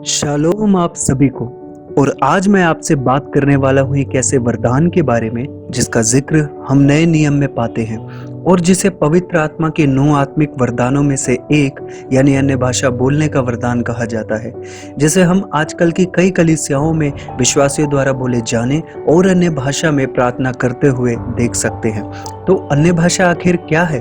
Shalom आप सभी को। और आज मैं आपसे बात करने वाला हूँ एक ऐसे वरदान के बारे में जिसका जिक्र हम नए नियम में पाते हैं और जिसे पवित्र आत्मा के 9 आत्मिक वरदानों में से एक यानी अन्य भाषा बोलने का वरदान कहा जाता है, जिसे हम आजकल की कई कलीसियाओं में विश्वासियों द्वारा बोले जाने और अन्य भाषा में प्रार्थना करते हुए देख सकते हैं। तो अन्य भाषा आखिर क्या है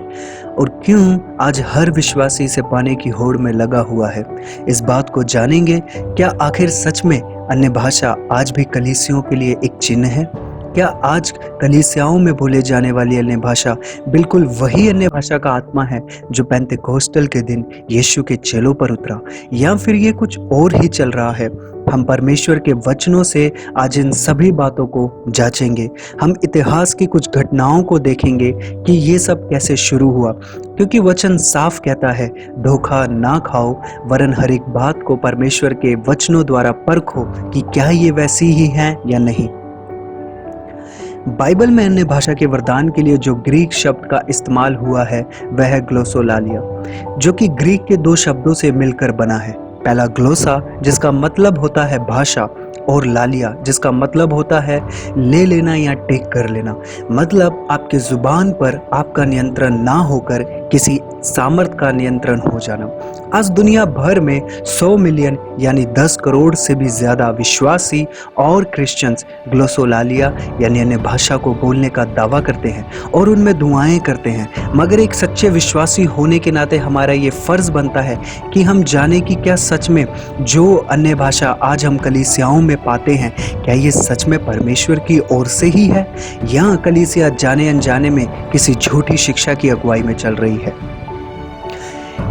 और क्यों आज हर विश्वासी इसे पाने की होड़ में लगा हुआ है, इस बात को जानेंगे। क्या आखिर सच में अन्य भाषा आज भी कलीसियाओं के लिए एक चिन्ह है? क्या आज कलीसियाओं में बोले जाने वाली अन्य भाषा बिल्कुल वही अन्य भाषा का आत्मा है जो पेंतेकोस्टल के दिन यीशु के चेलों पर उतरा, या फिर ये कुछ और ही चल रहा है? हम परमेश्वर के वचनों से आज इन सभी बातों को जांचेंगे। हम इतिहास की कुछ घटनाओं को देखेंगे कि ये सब कैसे शुरू हुआ, क्योंकि वचन साफ कहता है, धोखा ना खाओ वरन हर एक बात को परमेश्वर के वचनों द्वारा परखो कि क्या ये वैसी ही है या नहीं। बाइबल में अन्य भाषा के वरदान के लिए जो ग्रीक शब्द का इस्तेमाल हुआ है वह है ग्लोसोलालिया, जो कि ग्रीक के 2 शब्दों से मिलकर बना है। पहला ग्लोसा जिसका मतलब होता है भाषा, और लालिया जिसका मतलब होता है ले लेना या टेक कर लेना, मतलब आपके जुबान पर आपका नियंत्रण ना होकर किसी सामर्थ का नियंत्रण हो जाना। आज दुनिया भर में 100 मिलियन यानी 10 करोड़ से भी ज्यादा विश्वासी और क्रिश्चियंस ग्लोसोलालिया यानी अन्य भाषा को बोलने का दावा करते हैं और उनमें दुआएं करते हैं। मगर एक सच्चे विश्वासी होने के नाते हमारा ये फर्ज बनता है कि हम जाने कि क्या सच में जो अन्य भाषा आज हम कलीसियाओं में पाते हैं, क्या ये सच में परमेश्वर की ओर से ही है या कलीसिया जाने अनजाने में किसी झूठी शिक्षा की अगुवाई में चल रही है।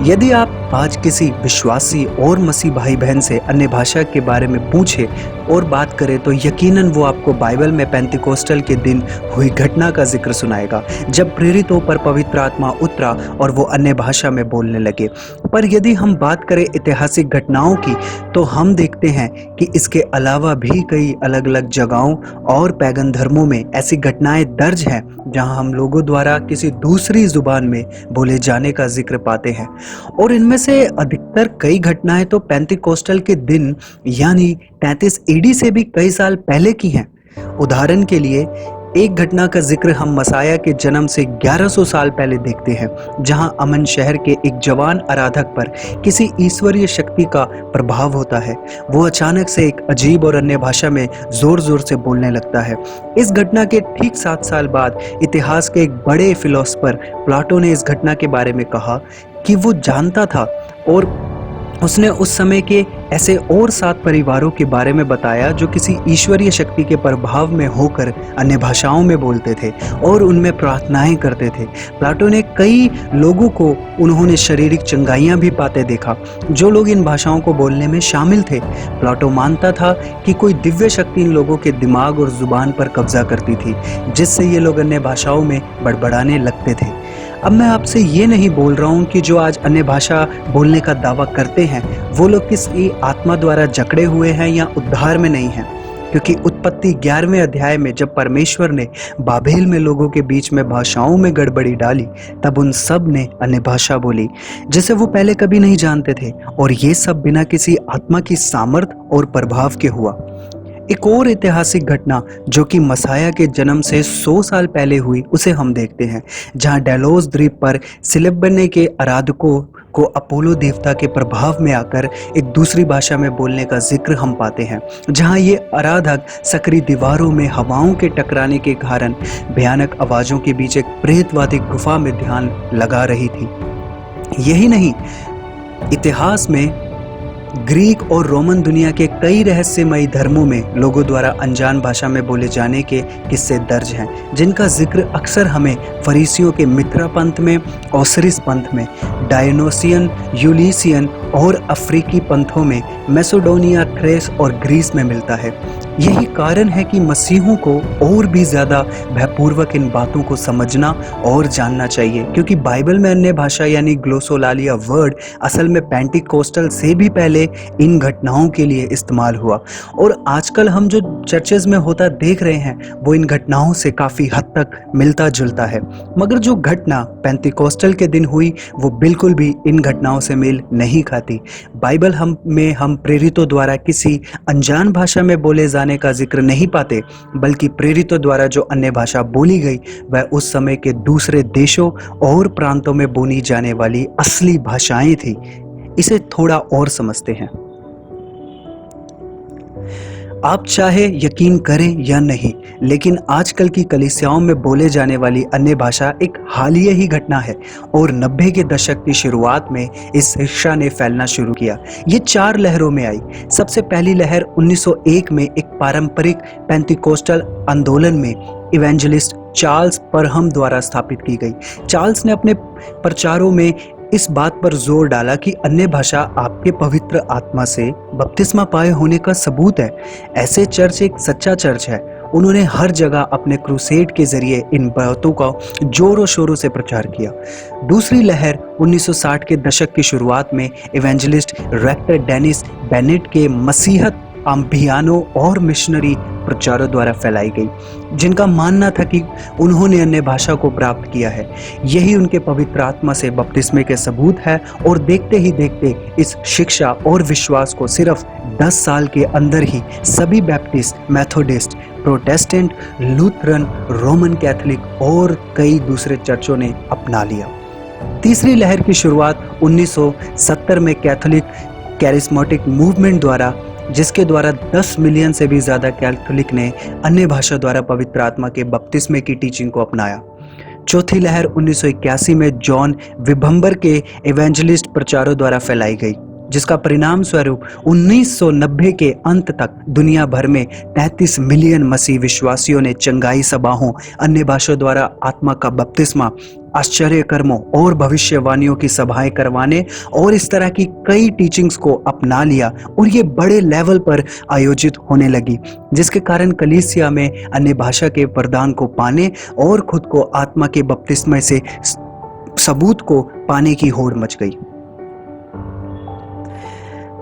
यदि आप आज किसी विश्वासी और मसीह भाई बहन से अन्य भाषा के बारे में पूछे और बात करें तो यकीनन वो आपको बाइबल में पेंतिकोस्टल के दिन हुई घटना का जिक्र सुनाएगा, जब प्रेरितों पर पवित्र आत्मा उतरा और वो अन्य भाषा में बोलने लगे। पर यदि हम बात करें ऐतिहासिक घटनाओं की तो हम देखते हैं कि इसके अलावा भी कई अलग अलग जगहों और पैगन धर्मों में ऐसी घटनाएं दर्ज हैं जहां हम लोगों द्वारा किसी दूसरी जुबान में बोले जाने का जिक्र पाते हैं, और इनमें से अधिकतर कई घटनाएं तो पेंतिकोस्टल के दिन यानी 33 एडी से भी कई साल पहले की हैं। उदाहरण के लिए एक घटना का जिक्र हम मसाया के जन्म से 1100 साल पहले देखते हैं, जहां अमन शहर के एक जवान आराधक पर किसी ईश्वरीय शक्ति का प्रभाव होता है। वो अचानक से एक अजीब और अन्य भाषा में जोर जोर से बोलने लगता है। इस घटना के ठीक 7 साल बाद इतिहास के एक बड़े फिलोसफर प्लाटो ने इस घटना के बारे में कहा कि वो जानता था, और उसने उस समय के ऐसे और 7 परिवारों के बारे में बताया जो किसी ईश्वरीय शक्ति के प्रभाव में होकर अन्य भाषाओं में बोलते थे और उनमें प्रार्थनाएं करते थे। प्लाटो ने कई लोगों को उन्होंने शारीरिक चंगाइयां भी पाते देखा जो लोग इन भाषाओं को बोलने में शामिल थे। प्लाटो मानता था कि कोई दिव्य शक्ति इन लोगों के दिमाग और जुबान पर कब्जा करती थी, जिससे ये लोग अन्य भाषाओं में बड़बड़ाने लगते थे। अब मैं आपसे ये नहीं बोल रहा हूँ कि जो आज अन्य भाषा बोलने का दावा करते हैं वो लोग किसी आत्मा द्वारा जकड़े हुए हैं या उद्धार में नहीं हैं, क्योंकि उत्पत्ति 11वें अध्याय में जब परमेश्वर ने बाबेल में लोगों के बीच में भाषाओं में गड़बड़ी डाली तब उन सब ने अन्य भाषा बोली जिसे वो पहले कभी नहीं जानते थे, और ये सब बिना किसी आत्मा की सामर्थ और प्रभाव के हुआ। एक और ऐतिहासिक घटना जो कि मसाया के जन्म से 100 साल पहले हुई उसे हम देखते हैं, जहां डेलोस द्वीप पर सिलिब्बने के आराधकों को अपोलो देवता के प्रभाव में आकर एक दूसरी भाषा में बोलने का जिक्र हम पाते हैं, जहां ये आराधक सकरी दीवारों में हवाओं के टकराने के कारण भयानक आवाजों के बीच एक प्रेतवादी गुफा में ध्यान लगा रही थी। यही नहीं, इतिहास में ग्रीक और रोमन दुनिया के कई रहस्यमयी धर्मों में लोगों द्वारा अनजान भाषा में बोले जाने के किस्से दर्ज हैं, जिनका जिक्र अक्सर हमें फरीसियों के मित्रा पंथ में, ओसरिस पंथ में, डायनोसियन, यूलिसियन और अफ्रीकी पंथों में, मैसेडोनिया, थ्रेस और ग्रीस में मिलता है। यही कारण है कि मसीहों को और भी ज़्यादा भयपूर्वक इन बातों को समझना और जानना चाहिए, क्योंकि बाइबल में अन्य भाषा यानी ग्लोसोलालिया वर्ड असल में पेंटिकोस्टल से भी पहले इन घटनाओं के लिए इस्तेमाल हुआ। और आजकल हम जो चर्चेज में होता देख रहे हैं वो इन घटनाओं से काफ़ी हद तक मिलता जुलता है, मगर जो घटना पेंटिकोस्टल के दिन हुई वो बिल्कुल भी इन घटनाओं से मेल नहीं खाती। बाइबल हम प्रेरितों द्वारा किसी अनजान भाषा में बोले जाने का जिक्र नहीं पाते, बल्कि प्रेरितों द्वारा जो अन्य भाषा बोली गई वह उस समय के दूसरे देशों और प्रांतों में बोली जाने वाली असली भाषाएं थी। इसे थोड़ा और समझते हैं। आप चाहे यकीन करें या नहीं, लेकिन आजकल की कलीसियाओं में बोले जाने वाली अन्य भाषा एक हालिया ही घटना है और 90 के दशक की शुरुआत में इस शिक्षा ने फैलना शुरू किया। ये 4 लहरों में आई। सबसे पहली लहर 1901 में एक पारंपरिक पेंटिकोस्टल आंदोलन में इवेंजलिस्ट चार्ल्स परहम द्वारा स्थापित की गई। चार्ल्स ने अपने प्रचारों में इस बात पर जोर डाला कि अन्य भाषा आपके पवित्र आत्मा से बपतिस्मा पाए होने का सबूत है। ऐसे चर्च एक सच्चा चर्च है। उन्होंने हर जगह अपने क्रूसेड के जरिए इन बातों का जोरों शोरों से प्रचार किया। दूसरी लहर 1960 के दशक की शुरुआत में इवेंजलिस्ट रेक्टर डेनिस बेनेट के मसीहत अभियानों और मिशनरी प्रचारों द्वारा फैलाई गई, जिनका मानना था कि उन्होंने अन्य भाषा को प्राप्त किया है। यही उनके पवित्र आत्मा से बपतिस्मे के सबूत है। और देखते ही देखते इस शिक्षा और विश्वास को सिर्फ 10 साल के अंदर ही सभी Baptist, Methodist, Protestant, Lutheran, Roman Catholic और कई दूसरे चर्चों ने अपना लिया। तीसरी लहर की शुरुआत 1970 में कैथोलिक कैरिस्मेटिक मूवमेंट द्वारा, जिसके द्वारा 10 मिलियन से भी ज्यादा कैथोलिक ने अन्य भाषा द्वारा पवित्र आत्मा के बपतिस्मे की टीचिंग को अपनाया। चौथी लहर 1981 में जॉन विभंबर के इवेंजलिस्ट प्रचारों द्वारा फैलाई गई, जिसका परिणाम स्वरूप 1990 के अंत तक दुनिया भर में 33 मिलियन मसीह विश्वासियों ने चंगाई सभाओं, अन्य भाषाओं द्वारा आत्मा का बपतिस्मा, आश्चर्य कर्मों और भविष्यवाणियों की सभाएं करवाने और इस तरह की कई टीचिंग्स को अपना लिया और ये बड़े लेवल पर आयोजित होने लगी, जिसके कारण कलीसिया में अन्य भाषा के वरदान को पाने और खुद को आत्मा के बपतिस्मे से सबूत को पाने की होड़ मच गई।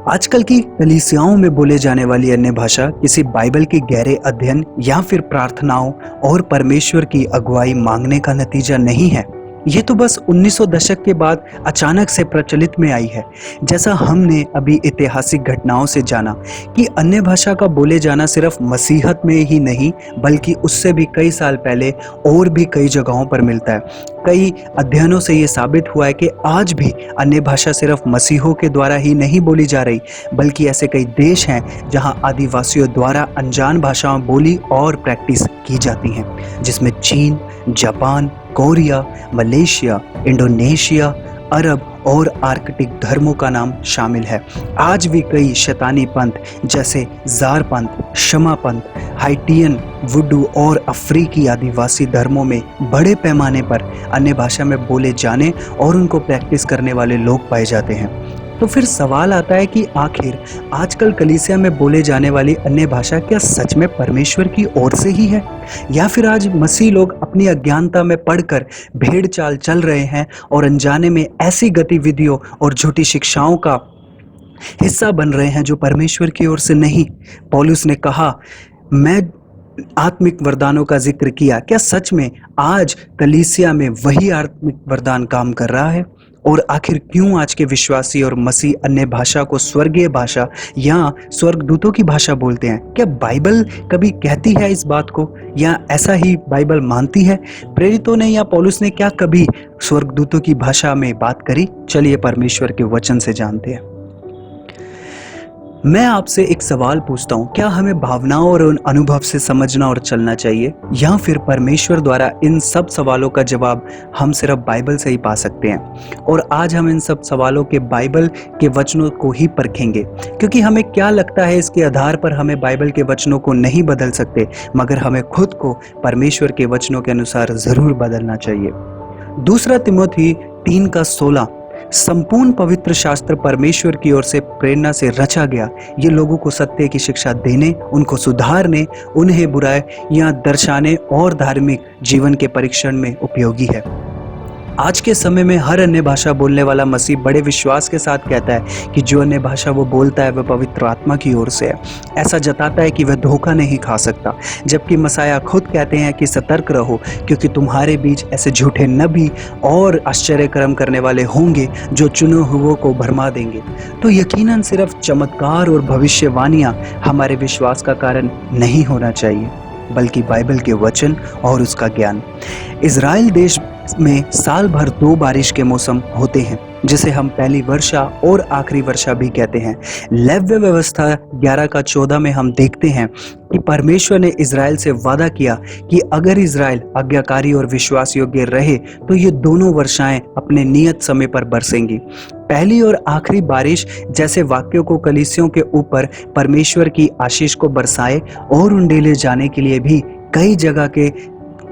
आजकल की कलीसियाओं में बोले जाने वाली अन्य भाषा किसी बाइबल के गहरे अध्ययन या फिर प्रार्थनाओं और परमेश्वर की अगुवाई मांगने का नतीजा नहीं है। ये तो बस 1900 दशक के बाद अचानक से प्रचलित में आई है। जैसा हमने अभी ऐतिहासिक घटनाओं से जाना कि अन्य भाषा का बोले जाना सिर्फ मसीहत में ही नहीं बल्कि उससे भी कई साल पहले और भी कई जगहों पर मिलता है। कई अध्ययनों से ये साबित हुआ है कि आज भी अन्य भाषा सिर्फ मसीहों के द्वारा ही नहीं बोली जा रही, बल्कि ऐसे कई देश हैं जहां आदिवासियों द्वारा अनजान भाषाओं बोली और प्रैक्टिस की जाती हैं, जिसमें चीन, जापान, कोरिया, मलेशिया, इंडोनेशिया, अरब और आर्कटिक धर्मों का नाम शामिल है। आज भी कई शैतानी पंथ जैसे जार पंथ, शमा पंथ, हाइटियन, वुडू और अफ्रीकी आदिवासी धर्मों में बड़े पैमाने पर अन्य भाषा में बोले जाने और उनको प्रैक्टिस करने वाले लोग पाए जाते हैं। तो फिर सवाल आता है कि आखिर आजकल कलीसिया में बोले जाने वाली अन्य भाषा क्या सच में परमेश्वर की ओर से ही है, या फिर आज मसीह लोग अपनी अज्ञानता में पड़कर भेड़ चाल चल रहे हैं और अनजाने में ऐसी गतिविधियों और झूठी शिक्षाओं का हिस्सा बन रहे हैं जो परमेश्वर की ओर से नहीं। पौलुस ने कहा, मैं आत्मिक वरदानों का जिक्र किया, क्या सच में आज कलीसिया में वही आत्मिक वरदान काम कर रहा है? और आखिर क्यों आज के विश्वासी और मसीह अन्य भाषा को स्वर्गीय भाषा या स्वर्गदूतों की भाषा बोलते हैं? क्या बाइबल कभी कहती है इस बात को, या ऐसा ही बाइबल मानती है? प्रेरितों ने या पौलुस ने क्या कभी स्वर्गदूतों की भाषा में बात करी? चलिए परमेश्वर के वचन से जानते हैं। मैं आपसे एक सवाल पूछता हूँ, क्या हमें भावनाओं और उन अनुभव से समझना और चलना चाहिए, या फिर परमेश्वर द्वारा इन सब सवालों का जवाब हम सिर्फ बाइबल से ही पा सकते हैं? और आज हम इन सब सवालों के बाइबल के वचनों को ही परखेंगे, क्योंकि हमें क्या लगता है इसके आधार पर हमें बाइबल के वचनों को नहीं बदल सकते, मगर हमें खुद को परमेश्वर के वचनों के अनुसार जरूर बदलना चाहिए। दूसरा तिमोथी 3:16 संपूर्ण पवित्र शास्त्र परमेश्वर की ओर से प्रेरणा से रचा गया। ये लोगों को सत्य की शिक्षा देने, उनको सुधारने, उन्हें बुराई या दर्शाने और धार्मिक जीवन के परीक्षण में उपयोगी है। आज के समय में हर अन्य भाषा बोलने वाला मसीह बड़े विश्वास के साथ कहता है कि जो अन्य भाषा वो बोलता है वह पवित्र आत्मा की ओर से है। ऐसा जताता है कि वह धोखा नहीं खा सकता, जबकि मसाया खुद कहते हैं कि सतर्क रहो, क्योंकि तुम्हारे बीच ऐसे झूठे नबी और आश्चर्यक्रम करने वाले होंगे जो चुने हुओं को भरमा देंगे। तो यकीनन सिर्फ चमत्कार और भविष्यवाणियां हमारे विश्वास का कारण नहीं होना चाहिए, बल्कि बाइबल के वचन और उसका ज्ञान। इज़राइल देश में साल भर 2 बारिश के मौसम होते हैं, जिसे हम पहली वर्षा और आखिरी वर्षा भी कहते हैं। लेव्य व्यवस्था 11:14 में हम देखते हैं कि परमेश्वर ने इज़राइल से वादा किया कि अगर इज़राइल आज्ञाकारी और विश्वास योग्य रहे तो ये दोनों वर्षाएं अपने नियत समय पर बरसेंगी। पहली और आखिरी बारिश जैसे वाक्यों को कलीसियों के ऊपर परमेश्वर की आशीष को बरसाए और उंडेले जाने के लिए भी कई जगह के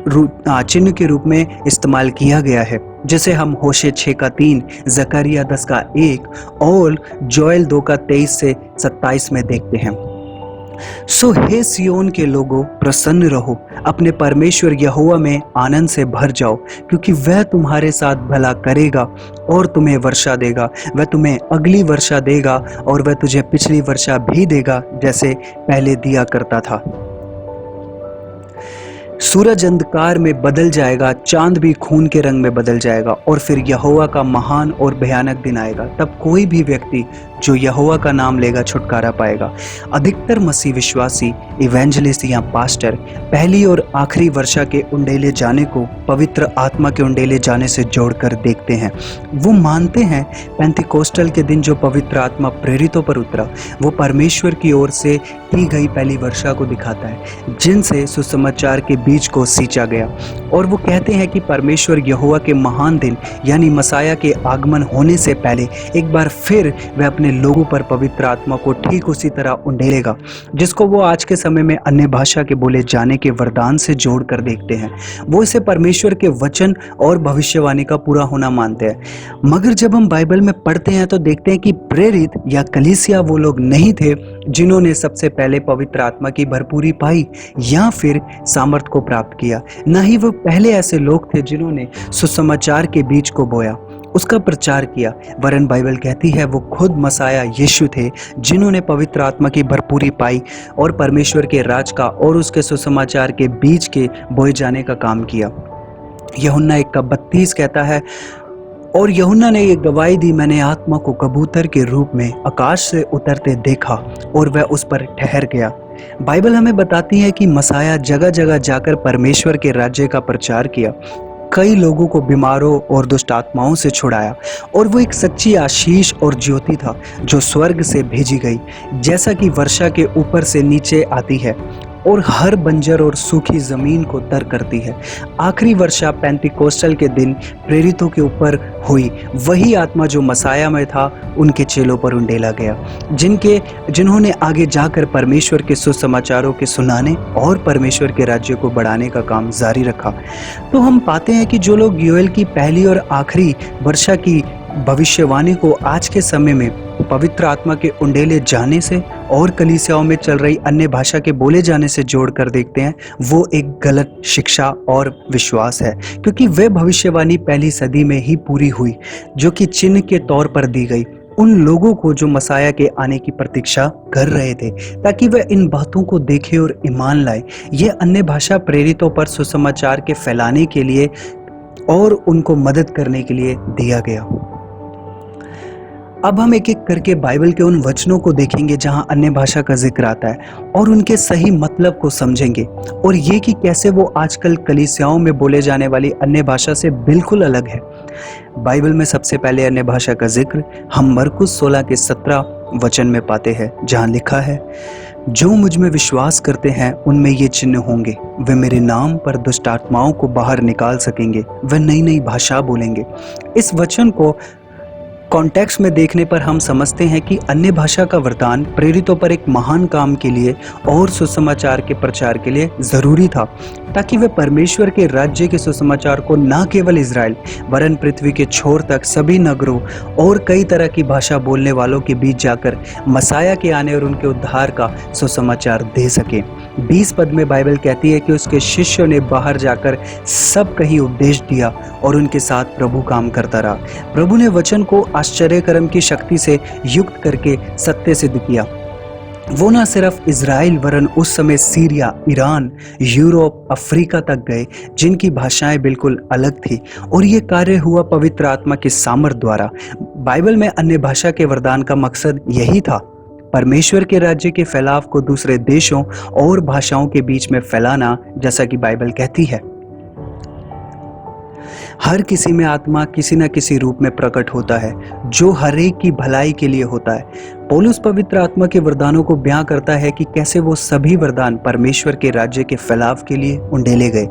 चिन्ह के रूप में इस्तेमाल किया गया है, जिसे हम होशे 6:3, जकरिया 10:1 और जोएल 2:23 से 27 में देखते हैं। सो हे सियोन के लोगों, प्रसन्न रहो, अपने परमेश्वर यहोवा में आनंद से भर जाओ, क्योंकि वह तुम्हारे साथ भला करेगा और तुम्हें वर्षा देगा। वह तुम्हें अगली वर्षा देगा और वह तुझे पिछली वर्षा भी देगा जैसे पहले दिया करता था। सूरज अंधकार में बदल जाएगा, चांद भी खून के रंग में बदल जाएगा, और फिर यहोवा का महान और भयानक दिन आएगा। तब कोई भी व्यक्ति जो यहोवा का नाम लेगा छुटकारा पाएगा। अधिकतर मसीह विश्वासी, इवेंजलिस्ट या पास्टर पहली और आखिरी वर्षा के उंडेले जाने को पवित्र आत्मा के उंडेले जाने से जोड़कर देखते हैं। वो मानते हैं पेंतिकोस्टल के दिन जो पवित्र आत्मा प्रेरितों पर उतरा, वो परमेश्वर की ओर से की गई पहली वर्षा को दिखाता है, जिनसे सुसमाचार के बीज को सींचा गया। और वो कहते हैं कि परमेश्वर यहोवा के महान दिन यानी मसाया के आगमन होने से पहले एक बार फिर वह अपने लोगों पर पवित्र आत्मा को ठीक उसी तरह उंडेलेगा, जिसको वो आज के समय में अन्य भाषा के बोले जाने के वरदान से जोड़कर देखते हैं। वो इसे परमेश्वर के वचन और भविष्यवाणी का पूरा होना मानते हैं। मगर जब हम बाइबल में पढ़ते हैं तो देखते हैं कि प्रेरित या कलीसिया वो लोग नहीं थे जिन्होंने सबसे पहले पवित्र आत्मा की भरपूरी पाई या फिर सामर्थ को प्राप्त किया। न ही वो पहले ऐसे लोग थे जिन्होंने सुसमाचार के बीज को बोया, उसका प्रचार किया। वरन बाइबल कहती है वो खुद मसाया यीशु थे जिन्होंने पवित्र आत्मा की भरपूरी पाई और परमेश्वर के राज का और उसके सुसमाचार के बीज के बोए जाने का काम किया। यूहन्ना 1:32 कहता है, और यूहन्ना ने ये गवाही दी, मैंने आत्मा को कबूतर के रूप में आकाश से उतरते देखा और वह उस पर ठहर गया। बाइबल हमें बताती है कि मसाया जगह जगह जाकर परमेश्वर के राज्य का प्रचार किया, कई लोगों को बीमारों और दुष्ट आत्माओं से छुड़ाया, और वो एक सच्ची आशीष और ज्योति था जो स्वर्ग से भेजी गई, जैसा कि वर्षा के ऊपर से नीचे आती है और हर बंजर और सूखी जमीन को तर करती है। आखिरी वर्षा पेंतिकोस्टल के दिन प्रेरितों के ऊपर हुई। वही आत्मा जो मसाया में था उनके चेलों पर उंडेला गया, जिन्होंने आगे जाकर परमेश्वर के सुसमाचारों के सुनाने और परमेश्वर के राज्य को बढ़ाने का काम जारी रखा। तो हम पाते हैं कि जो लोग योएल की पहली और आखिरी वर्षा की भविष्यवाणी को आज के समय में पवित्र आत्मा के उंडेले जाने से और कलीसियाओं में चल रही अन्य भाषा के बोले जाने से जोड़कर देखते हैं, वो एक गलत शिक्षा और विश्वास है, क्योंकि वह भविष्यवाणी पहली सदी में ही पूरी हुई जो कि चिन्ह के तौर पर दी गई उन लोगों को जो मसाया के आने की प्रतीक्षा कर रहे थे, ताकि वह इन बातों को देखे और ईमान लाए। यह अन्य भाषा प्रेरितों पर सुसमाचार के फैलाने के लिए और उनको मदद करने के लिए दिया गया। अब हम एक एक करके बाइबल के उन वचनों को देखेंगे जहां अन्य भाषा का जिक्र आता है और उनके सही मतलब को समझेंगे, और ये कि कैसे वो आजकल कलीसियाओं में बोले जाने वाली अन्य भाषा से बिल्कुल अलग है। बाइबल में सबसे पहले अन्य भाषा का जिक्र हम मरकुस 16:17 में पाते हैं, जहां लिखा है, जो मुझ में विश्वास करते हैं उनमें ये चिन्ह होंगे, वे मेरे नाम पर दुष्ट आत्माओं को बाहर निकाल सकेंगे, वे नई नई भाषा बोलेंगे। इस वचन को कॉन्टेक्स्ट में देखने पर हम समझते हैं कि अन्य भाषा का वरदान प्रेरितों पर एक महान काम के लिए और सुसमाचार के प्रचार के लिए जरूरी था, ताकि वे परमेश्वर के राज्य के सुसमाचार को न केवल इजराइल वरन पृथ्वी के छोर तक सभी नगरों और कई तरह की भाषा बोलने वालों के बीच जाकर मसाया के आने और उनके उद्धार का सुसमाचार दे सके। 20 पद में बाइबल कहती है कि उसके शिष्यों ने बाहर जाकर सब कहीं उपदेश दिया और उनके साथ प्रभु काम करता रहा। प्रभु ने वचन को आश्चर्यकर्म की शक्ति से युक्त करके सत्य सिद्ध किया। वो न सिर्फ इजराइल वरन उस समय सीरिया, ईरान, यूरोप, अफ्रीका तक गए जिनकी भाषाएं बिल्कुल अलग थी, और ये कार्य हुआ पवित्र आत्मा के सामर्थ द्वारा। बाइबल में अन्य भाषा के वरदान का मकसद यही था, परमेश्वर के राज्य के फैलाव को दूसरे देशों और भाषाओं के बीच में फैलाना, जैसा कि बाइबल कहती है। हर किसी में आत्मा किसी न किसी रूप में प्रकट होता है, जो हर एक की भलाई के लिए होता है। पौलुस पवित्र आत्मा के वरदानों को बयां करता है कि कैसे वो सभी वरदान परमेश्वर के राज्य के फैलाव के लिए उंडेले गए।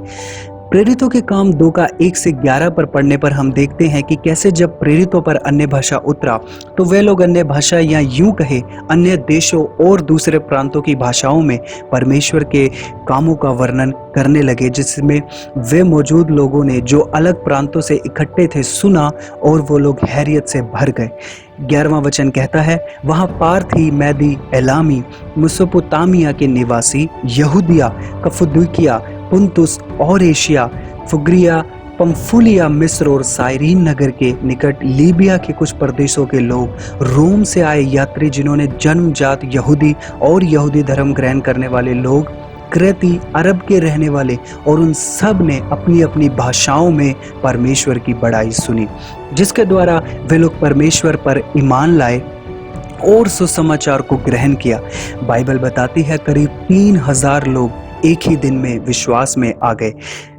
प्रेरितों के काम 2 का 1 से 11 पर पढ़ने पर हम देखते हैं कि कैसे जब प्रेरितों पर अन्य भाषा उतरा तो वे लोग अन्य भाषा या यूं कहे अन्य देशों और दूसरे प्रांतों की भाषाओं में परमेश्वर के कामों का वर्णन करने लगे, जिसमें वे मौजूद लोगों ने जो अलग प्रांतों से इकट्ठे थे सुना और वो लोग हैरियत से भर गए। 11वां वचन कहता है, वहां पार्थी, मैदी, एलामी, मेसोपोटामिया के निवासी, यहूदिया, कप्पदोकिया, पुंतुस और एशिया, फुग्रिया, पंफुलिया, मिस्र और साइरीन नगर के निकट लीबिया के कुछ प्रदेशों के लोग, रोम से आए यात्री जिन्होंने जन्मजात यहूदी और यहूदी धर्म ग्रहण करने वाले लोग, क्रेती, अरब के रहने वाले, और उन सब ने अपनी अपनी भाषाओं में परमेश्वर की बड़ाई सुनी, जिसके द्वारा वे लोग परमेश्वर पर ईमान लाए और सुसमाचार को ग्रहण किया। बाइबल बताती है करीब 3000 लोग एक ही दिन में विश्वास में आ गए,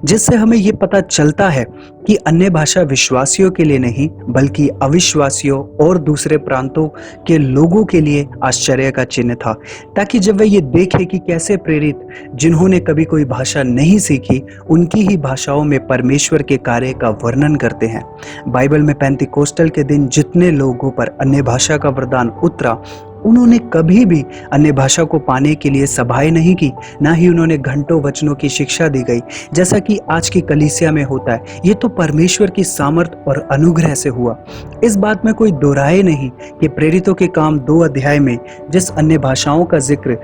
जिससे हमें ये पता चलता है कि अन्य भाषा विश्वासियों के लिए नहीं बल्कि अविश्वासियों और दूसरे प्रांतों के लोगों के लिए आश्चर्य का चिन्ह था, ताकि जब वे ये देखें कि कैसे प्रेरित जिन्होंने कभी कोई भाषा नहीं सीखी उनकी ही भाषाओं में परमेश्वर के कार्य का वर्णन करते हैं। बाइबल में पेंतिकोस्टल के दिन जितने लोगों पर अन्य भाषा का वरदान उतरा, उन्होंने कभी भी अन्य भाषा को पाने के लिए सभाएं नहीं की, ना ही उन्होंने घंटों वचनों की शिक्षा दी गई जैसा कि आज की कलीसिया में होता है। ये तो परमेश्वर की सामर्थ और अनुग्रह से हुआ। इस बात में कोई दो राय नहीं कि प्रेरितों के काम 2 अध्याय में जिस अन्य भाषाओं का जिक्र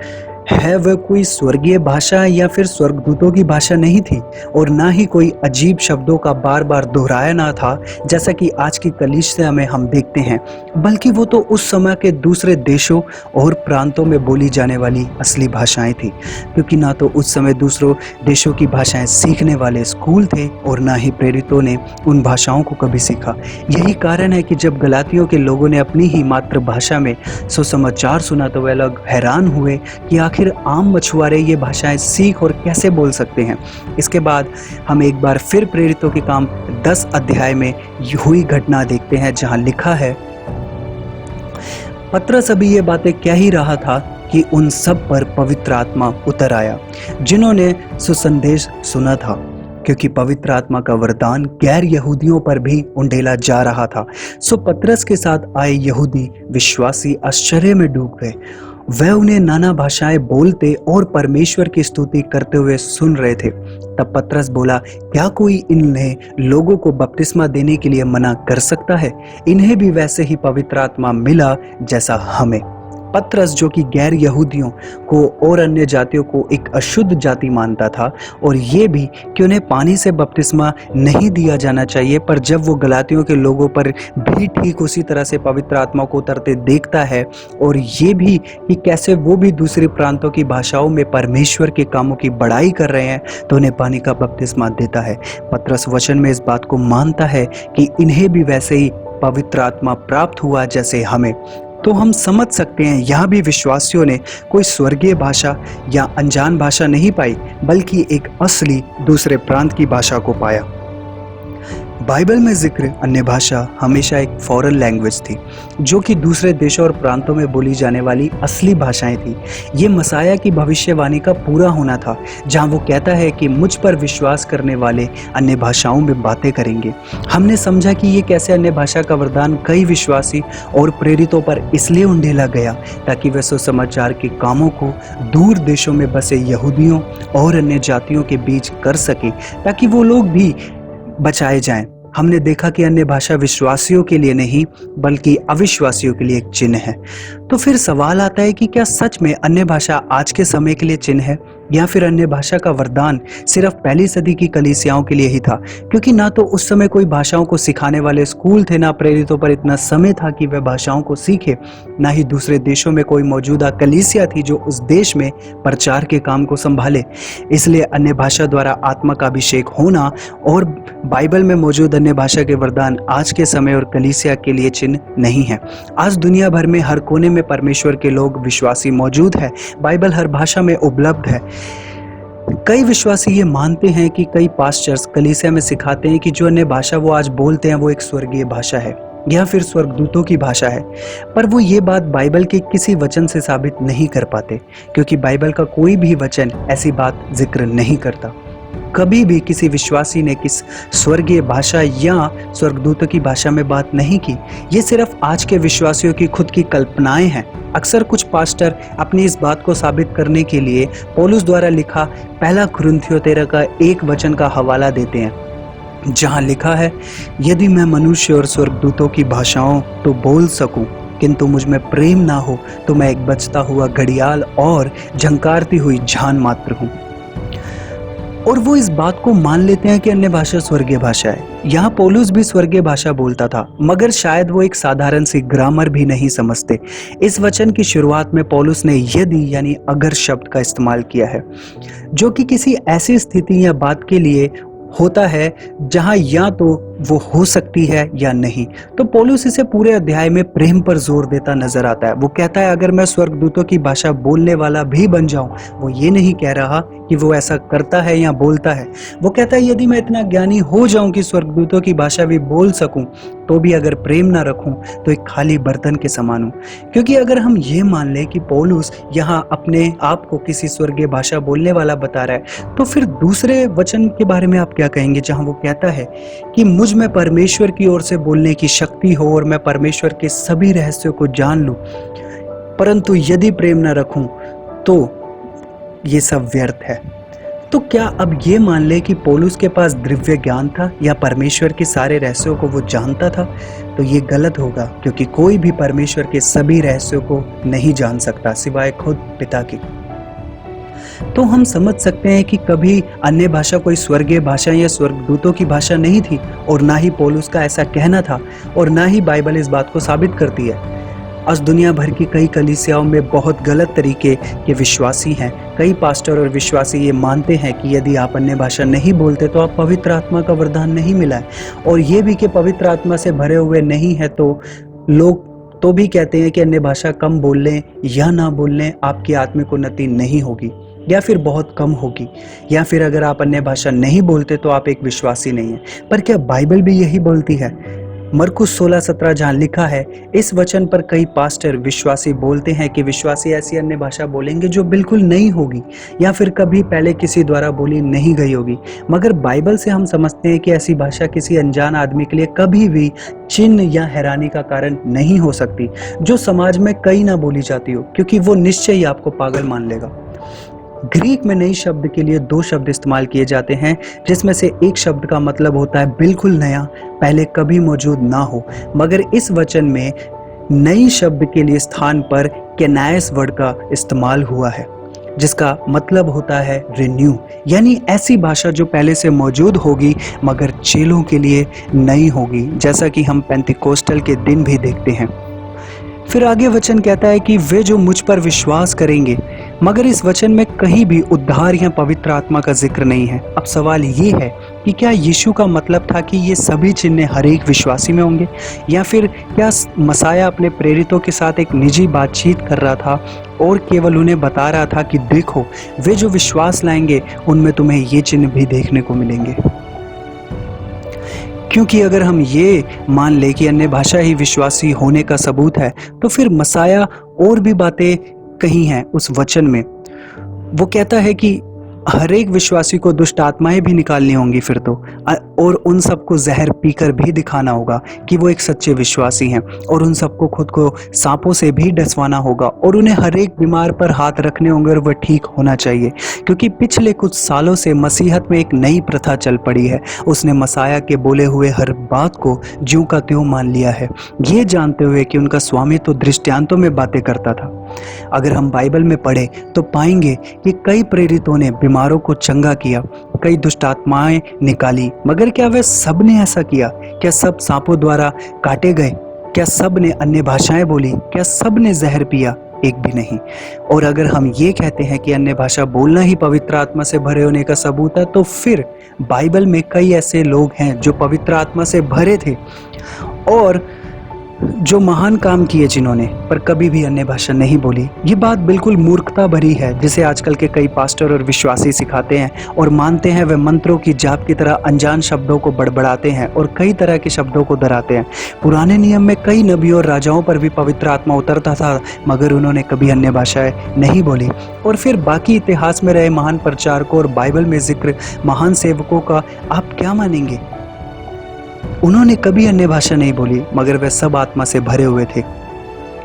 है वह कोई स्वर्गीय भाषा या फिर स्वर्गदूतों की भाषा नहीं थी, और ना ही कोई अजीब शब्दों का बार बार दोहराया था जैसा कि आज की कलीसिया में हम देखते हैं, बल्कि वो तो उस समय के दूसरे देशों और प्रांतों में बोली जाने वाली असली भाषाएं थी, क्योंकि ना तो उस समय दूसरों देशों की भाषाएं सीखने वाले स्कूल थे और ना ही प्रेरितों ने उन भाषाओं को कभी सीखा। यही कारण है कि जब गलातियों के लोगों ने अपनी ही मातृभाषा में सुसमाचार सुना तो वे लोग हैरान हुए कि आखिर आम मछुआरे ये भाषाएं सीख और कैसे बोल सकते हैं। इसके बाद हम एक बार फिर प्रेरितों के काम 10 अध्याय में हुई घटना देखते हैं, जहां लिखा है, पतरस अभी ये बातें कह ही रहा था कि उन सब पर पवित्र आत्मा उतर आया जिन्होंने सुसंदेश सुना था, क्योंकि पवित्र आत्मा का वरदान गैर यहूदियों पर भी उंडेला जा रहा था। सो पतरस के साथ आए यहूदी विश्वासी आश्चर्य में डूब गए। वह उन्हें नाना भाषाएं बोलते और परमेश्वर की स्तुति करते हुए सुन रहे थे। तब पतरस बोला, क्या कोई इन्हें लोगों को बपतिस्मा देने के लिए मना कर सकता है? इन्हें भी वैसे ही पवित्र आत्मा मिला जैसा हमें। पतरस जो कि गैर यहूदियों को और अन्य जातियों को एक अशुद्ध जाति मानता था, और ये भी कि उन्हें पानी से बपतिस्मा नहीं दिया जाना चाहिए, पर जब वो गलातियों के लोगों पर भी ठीक उसी तरह से पवित्र आत्मा को उतरते देखता है, और ये भी कि कैसे वो भी दूसरे प्रांतों की भाषाओं में परमेश्वर के कामों की बड़ाई कर रहे हैं, तो उन्हें पानी का बपतिस्मा देता है। पतरस वचन में इस बात को मानता है कि इन्हें भी वैसे ही पवित्र आत्मा प्राप्त हुआ जैसे हमें। तो हम समझ सकते हैं यहाँ भी विश्वासियों ने कोई स्वर्गीय भाषा या अनजान भाषा नहीं पाई, बल्कि एक असली दूसरे प्रांत की भाषा को पाया। बाइबल में जिक्र अन्य भाषा हमेशा एक फॉरेन लैंग्वेज थी, जो कि दूसरे देशों और प्रांतों में बोली जाने वाली असली भाषाएं थी। ये मसाया की भविष्यवाणी का पूरा होना था, जहां वो कहता है कि मुझ पर विश्वास करने वाले अन्य भाषाओं में बातें करेंगे। हमने समझा कि ये कैसे अन्य भाषा का वरदान कई विश्वासी और प्रेरितों पर इसलिए उंडेला गया ताकि वे सुसमाचार के कामों को दूर देशों में बसे यहूदियों और अन्य जातियों के बीच कर सके, ताकि वो लोग भी बचाए जाएं। हमने देखा कि अन्य भाषा विश्वासियों के लिए नहीं बल्कि अविश्वासियों के लिए एक चिन्ह है। तो फिर सवाल आता है कि क्या सच में अन्य भाषा आज के समय के लिए चिन्ह है, या फिर अन्य भाषा का वरदान सिर्फ पहली सदी की कलीसियाओं के लिए ही था? क्योंकि ना तो उस समय कोई भाषाओं को सिखाने वाले स्कूल थे, ना प्रेरितों पर इतना समय था कि वे भाषाओं को सीखे, ना ही दूसरे देशों में कोई मौजूदा कलीसिया थी जो उस देश में प्रचार के काम को संभाले। इसलिए अन्य भाषा द्वारा आत्मा का अभिषेक होना और बाइबल में मौजूद अन्य भाषा के वरदान आज के समय और कलीसिया के लिए चिन्ह नहीं है। आज दुनिया भर में हर कोने में परमेश्वर के लोग विश्वासी मौजूद है। बाइबल हर भाषा में उपलब्ध है। कई विश्वासी ये मानते हैं कि कई पास्टर्स कलीसिया में सिखाते हैं कि जो अन्य भाषा वो आज बोलते हैं वो एक स्वर्गीय भाषा है या फिर स्वर्गदूतों की भाषा है, पर वो ये बात बाइबल के किसी वचन से साबित नहीं कर पाते, क्योंकि बाइबल का कोई भी वचन ऐसी बात जिक्र नहीं करता। कभी भी किसी विश्वासी ने किस स्वर्गीय भाषा या स्वर्गदूतों की भाषा में बात नहीं की। ये सिर्फ आज के विश्वासियों की खुद की कल्पनाएं हैं। अक्सर कुछ पास्टर अपनी इस बात को साबित करने के लिए पौलुस द्वारा लिखा पहला कुरिन्थियों 13 का एक वचन का हवाला देते हैं, जहां लिखा है, यदि मैं मनुष्य और स्वर्गदूतों की भाषाओं तो बोल सकूं, किंतु मुझ में प्रेम ना हो तो मैं एक बजता हुआ घड़ियाल और झंकारती हुई झान मात्र हूं। और वो इस बात को मान लेते हैं कि अन्य भाषा स्वर्गीय भाषा है। यहाँ पौलुस भी स्वर्गीय भाषा बोलता था, मगर शायद वो एक साधारण सी ग्रामर भी नहीं समझते। इस वचन की शुरुआत में पौलुस ने यदि यानी अगर शब्द का इस्तेमाल किया है, जो कि किसी ऐसी स्थिति या बात के लिए होता है जहां या तो वो हो सकती है या नहीं। तो पौलुस इसे पूरे अध्याय में प्रेम पर जोर देता नजर आता है। वो कहता है, अगर मैं स्वर्गदूतों की भाषा बोलने वाला भी बन जाऊं, वो ये नहीं कह रहा कि वो ऐसा करता है या बोलता है। वो कहता है, यदि मैं इतना ज्ञानी हो जाऊं कि स्वर्गदूतों की भाषा भी बोल सकूं, तो भी अगर प्रेम ना रखूं तो एक खाली बर्तन के समान हूं। क्योंकि अगर हम ये मान लें कि पौलुस यहाँ अपने आप को किसी स्वर्गीय भाषा बोलने वाला बता रहा है, तो फिर दूसरे वचन के बारे में आप क्या कहेंगे, जहां वो कहता है कि मुझ में परमेश्वर की ओर से बोलने की शक्ति हो और मैं परमेश्वर के सभी रहस्यों को जान लूं, परंतु यदि प्रेम न रखूं तो ये सब व्यर्थ है। तो क्या अब ये मान ले कि पौलुस के पास दिव्य ज्ञान था या परमेश्वर के सारे रहस्यों को वो जानता था? तो ये गलत होगा, क्योंकि कोई भी परमेश्वर के सभी रहस्यों को नहीं जान सकता सिवाय खुद पिता की। तो हम समझ सकते हैं कि कभी अन्य भाषा कोई स्वर्गीय भाषा या स्वर्गदूतों की भाषा नहीं थी, और ना ही पौलुस का ऐसा कहना था, और ना ही बाइबल इस बात को साबित करती है। आज दुनिया भर की कई कलीसियाओं में बहुत गलत तरीके के विश्वासी हैं। कई पास्टर और विश्वासी ये मानते हैं कि यदि आप अन्य भाषा नहीं बोलते तो आप पवित्र आत्मा का वरदान नहीं मिला है, और ये भी कि पवित्र आत्मा से भरे हुए नहीं है, तो लोग तो भी कहते हैं कि अन्य भाषा कम बोल लें या ना बोल लें, आपकी आत्मिक उन्नति नहीं होगी या फिर बहुत कम होगी, या फिर अगर आप अन्य भाषा नहीं बोलते तो आप एक विश्वासी नहीं है। पर क्या बाइबल भी यही बोलती है? मरकुस 16:17 जहाँ लिखा है, इस वचन पर कई पास्टर विश्वासी बोलते हैं कि विश्वासी ऐसी अन्य भाषा बोलेंगे जो बिल्कुल नहीं होगी या फिर कभी पहले किसी द्वारा बोली नहीं गई होगी। मगर बाइबल से हम समझते हैं कि ऐसी भाषा किसी अनजान आदमी के लिए कभी भी चिन्ह या हैरानी का कारण नहीं हो सकती, जो समाज में कहीं ना बोली जाती हो, क्योंकि वो निश्चय ही आपको पागल मान लेगा। ग्रीक में नई शब्द के लिए 2 शब्द इस्तेमाल किए जाते हैं, जिसमें से एक शब्द का मतलब होता है बिल्कुल नया, पहले कभी मौजूद ना हो। मगर इस वचन में नई शब्द के लिए स्थान पर केनायस वर्ड का इस्तेमाल हुआ है, जिसका मतलब होता है रिन्यू, यानी ऐसी भाषा जो पहले से मौजूद होगी मगर चेलों के लिए नई होगी, जैसा कि हम पेंतिकोस्टल के दिन भी देखते हैं। फिर आगे वचन कहता है कि वे जो मुझ पर विश्वास करेंगे, मगर इस वचन में कहीं भी उद्धार या पवित्र आत्मा का जिक्र नहीं है। अब सवाल ये है कि क्या यीशु का मतलब था कि ये सभी चिन्ह हर एक विश्वासी में होंगे, या फिर क्या मसाया अपने प्रेरितों के साथ एक निजी बातचीत कर रहा था और केवल उन्हें बता रहा था कि देखो, वे जो विश्वास लाएंगे उनमें तुम्हें ये चिन्ह भी देखने को मिलेंगे। क्योंकि अगर हम ये मान ले कि अन्य भाषा ही विश्वासी होने का सबूत है, तो फिर मसाया और भी बातें कही हैं उस वचन में। वो कहता है कि हर एक विश्वासी को दुष्ट आत्माएं भी निकालनी होंगी फिर तो, और उन सबको जहर पीकर भी दिखाना होगा कि वो एक सच्चे विश्वासी हैं, और उन सबको खुद को सांपों से भी डसवाना होगा, और उन्हें हर एक बीमार पर हाथ रखने होंगे और वह ठीक होना चाहिए। क्योंकि पिछले कुछ सालों से मसीहत में एक नई प्रथा चल पड़ी है। उसने मसाया के बोले हुए हर बात को ज्यों का त्यों मान लिया है, ये जानते हुए कि उनका स्वामी तो दृष्टांतों में बातें करता था। अगर हम बाइबल में पढ़े तो पाएंगे कि कई प्रेरितों ने बीमारों को चंगा किया, कई दुष्ट आत्माएं निकाली, मगर क्या वे सब ने ऐसा किया? क्या सब सांपों द्वारा काटे गए? क्या सब ने अन्य भाषाएं बोली? क्या सब ने जहर पिया? एक भी नहीं। और अगर हम ये कहते हैं कि अन्य भाषा बोलना ही पवित्र आत्मा से भरे होने का सबूत है, तो फिर बाइबल में कई ऐसे लोग हैं जो पवित्र आत्मा से भरे थे और जो महान काम किए जिन्होंने, पर कभी भी अन्य भाषा नहीं बोली। ये बात बिल्कुल मूर्खता भरी है, जिसे आजकल के कई पास्टर और विश्वासी सिखाते हैं और मानते हैं। वे मंत्रों की जाप की तरह अनजान शब्दों को बड़बड़ाते हैं और कई तरह के शब्दों को दोहराते हैं। पुराने नियम में कई नबियों और राजाओं पर भी पवित्र आत्मा उतरता था, मगर उन्होंने कभी अन्य भाषाएं नहीं बोली। और फिर बाकी इतिहास में रहे महान प्रचारकों और बाइबल में जिक्र महान सेवकों का आप क्या मानेंगे? उन्होंने कभी अन्य भाषा नहीं बोली, मगर वे सब आत्मा से भरे हुए थे।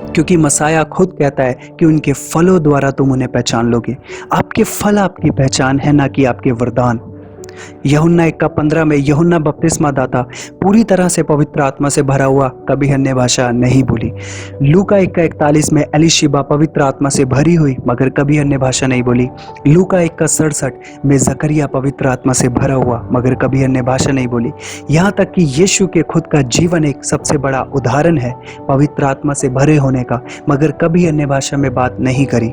क्योंकि मसाया खुद कहता है कि उनके फलों द्वारा तुम उन्हें पहचान लोगे। आपके फल आपकी पहचान है, ना कि आपके वरदान। यूहन्ना 1:15 में यूहन्ना बपतिस्मा दाता पूरी तरह से पवित्र आत्मा से भरा हुआ, कभी अन्य भाषा नहीं बोली। लूका 1:41 में एलिशिबा पवित्र आत्मा से भरी हुई, मगर कभी अन्य भाषा नहीं बोली। लूका 1:67 में जकरिया पवित्र आत्मा से भरा हुआ, मगर कभी अन्य भाषा नहीं बोली। यहाँ तक कि यीशु के खुद का जीवन एक सबसे बड़ा उदाहरण है पवित्र आत्मा से भरे होने का, मगर कभी अन्य भाषा में बात नहीं करी।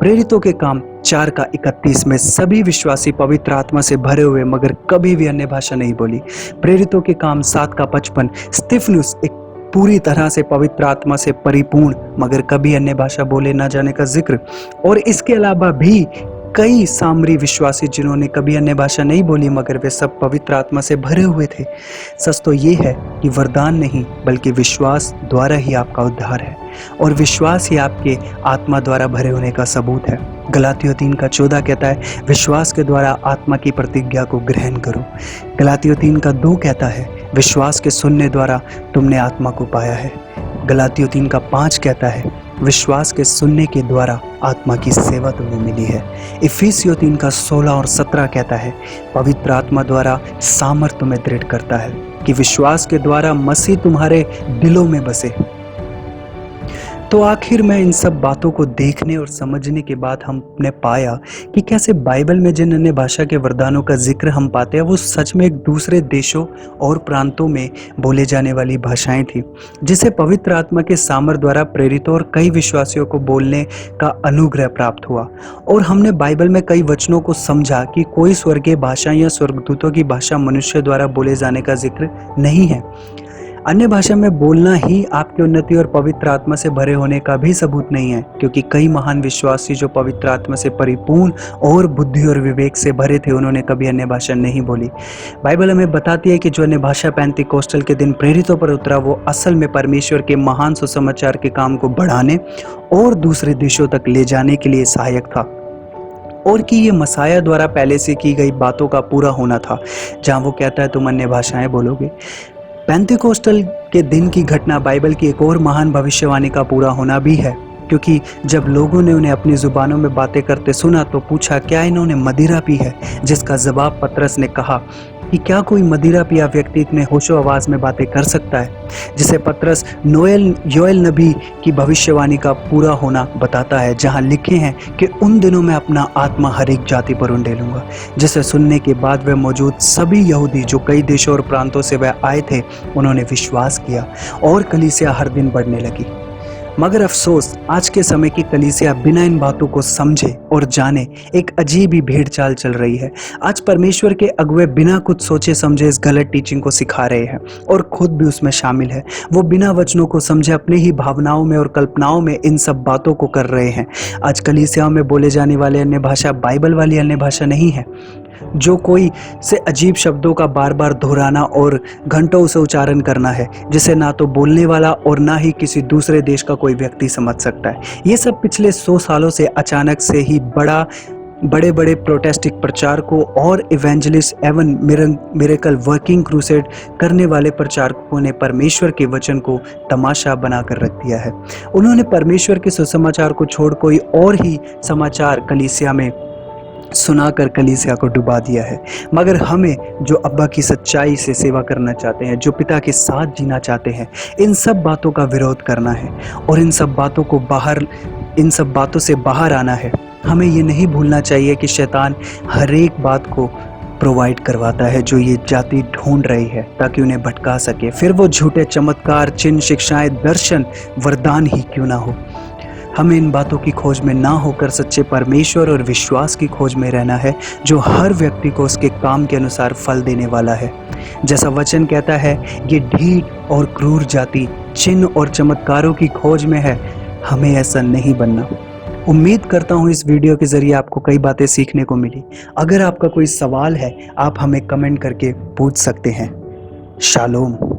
प्रेरितों के काम 4:31 में सभी विश्वासी पवित्र आत्मा से भरे हुए, मगर कभी भी अन्य भाषा नहीं बोली। प्रेरितों के काम 7:55 स्तिफनुस एक पूरी तरह से पवित्र आत्मा से परिपूर्ण, मगर कभी अन्य भाषा बोले ना जाने का जिक्र। और इसके अलावा भी कई सामरी विश्वासी जिन्होंने कभी अन्य भाषा नहीं बोली, मगर वे सब पवित्र आत्मा से भरे हुए थे। सच तो ये है कि वरदान नहीं, बल्कि विश्वास द्वारा ही आपका उद्धार है, और विश्वास ही आपके आत्मा द्वारा भरे होने का सबूत है। गलातियों 3:14 कहता है, विश्वास के द्वारा आत्मा की प्रतिज्ञा को ग्रहण करो। गलातियों 3:2 कहता है, विश्वास के सुनने द्वारा तुमने आत्मा को पाया है। गलातियों 3:5 कहता है, विश्वास के सुनने के द्वारा आत्मा की सेवा तुम्हें मिली है। इफिसियों 3:16 और 17 कहता है, पवित्र आत्मा द्वारा सामर्थ तुम्हें दृढ़ करता है कि विश्वास के द्वारा मसीह तुम्हारे दिलों में बसे। तो आखिर में इन सब बातों को देखने और समझने के बाद हमने पाया कि कैसे बाइबल में जिन अन्य भाषा के वरदानों का जिक्र हम पाते हैं, वो सच में एक दूसरे देशों और प्रांतों में बोले जाने वाली भाषाएं थी, जिसे पवित्र आत्मा के सामर्थ द्वारा प्रेरितों और कई विश्वासियों को बोलने का अनुग्रह प्राप्त हुआ। और हमने बाइबल में कई वचनों को समझा कि कोई स्वर्गीय भाषा या स्वर्गदूतों की भाषा मनुष्य द्वारा बोले जाने का जिक्र नहीं है। अन्य भाषा में बोलना ही आपकी उन्नति और पवित्र आत्मा से भरे होने का भी सबूत नहीं है, क्योंकि कई महान विश्वासी जो पवित्र आत्मा से परिपूर्ण और बुद्धि और विवेक से भरे थे, उन्होंने कभी अन्य भाषा नहीं बोली। बाइबल हमें बताती है कि जो अन्य भाषा पेंतिकोस्टल के दिन प्रेरितों पर उतरा, वो असल में परमेश्वर के महान सुसमाचार के काम को बढ़ाने और दूसरे देशों तक ले जाने के लिए सहायक था, और कि ये मसाया द्वारा पहले से की गई बातों का पूरा होना था, जहाँ वो कहता है तुम अन्य भाषाएं बोलोगे। पेंतिकोस्टल के दिन की घटना बाइबल की एक और महान भविष्यवाणी का पूरा होना भी है, क्योंकि जब लोगों ने उन्हें अपनी जुबानों में बातें करते सुना तो पूछा, क्या इन्होंने मदिरा पी है? जिसका जवाब पतरस ने कहा कि क्या कोई मदिरा पिया व्यक्ति इतने होशो आवाज में बातें कर सकता है? जिसे पतरस योएल नबी की भविष्यवाणी का पूरा होना बताता है, जहां लिखे हैं कि उन दिनों में अपना आत्मा हर एक जाति पर उंडेलूंगा। जिसे सुनने के बाद वह मौजूद सभी यहूदी जो कई देशों और प्रांतों से वह आए थे, उन्होंने विश्वास किया और कलीसिया हर दिन बढ़ने लगी। मगर अफसोस, आज के समय की कलीसिया बिना इन बातों को समझे और जाने एक अजीब ही भेड़ चाल चल रही है। आज परमेश्वर के अगुवे बिना कुछ सोचे समझे इस गलत टीचिंग को सिखा रहे हैं और खुद भी उसमें शामिल है। वो बिना वचनों को समझे अपने ही भावनाओं में और कल्पनाओं में इन सब बातों को कर रहे हैं। आज कलीसियाओं में बोले जाने वाले अन्य भाषा बाइबल वाली अन्य भाषा नहीं है। जो कोई से अजीब शब्दों का बार बार दोहराना और घंटों उसे उच्चारण करना है, जिसे ना तो बोलने वाला और ना ही किसी दूसरे देश का कोई व्यक्ति समझ सकता है। ये सब पिछले 100 सालों से अचानक से ही बड़े बड़े प्रोटेस्टिक प्रचारकों और इवेंजलिस्ट एवं मिरेकल वर्किंग क्रूसेड करने वाले प्रचारकों ने परमेश्वर के वचन को तमाशा बनाकर रख दिया है। उन्होंने परमेश्वर के सुसमाचार को छोड़ कोई और ही समाचार कलीसिया में सुनाकर कलीसिया को डुबा दिया है। मगर हमें जो अब्बा की सच्चाई से सेवा करना चाहते हैं, जो पिता के साथ जीना चाहते हैं, इन सब बातों का विरोध करना है और इन सब बातों से बाहर आना है। हमें ये नहीं भूलना चाहिए कि शैतान हर एक बात को प्रोवाइड करवाता है जो ये जाति ढूंढ रही है ताकि उन्हें भटका सके, फिर वो झूठे चमत्कार, चिन्ह, शिक्षाएं, दर्शन, वरदान ही क्यों ना हो। हमें इन बातों की खोज में ना होकर सच्चे परमेश्वर और विश्वास की खोज में रहना है, जो हर व्यक्ति को उसके काम के अनुसार फल देने वाला है। जैसा वचन कहता है, ये ढीठ और क्रूर जाति चिन्ह और चमत्कारों की खोज में है। हमें ऐसा नहीं बनना। उम्मीद करता हूँ इस वीडियो के जरिए आपको कई बातें सीखने को मिली। अगर आपका कोई सवाल है, आप हमें कमेंट करके पूछ सकते हैं। शालोम।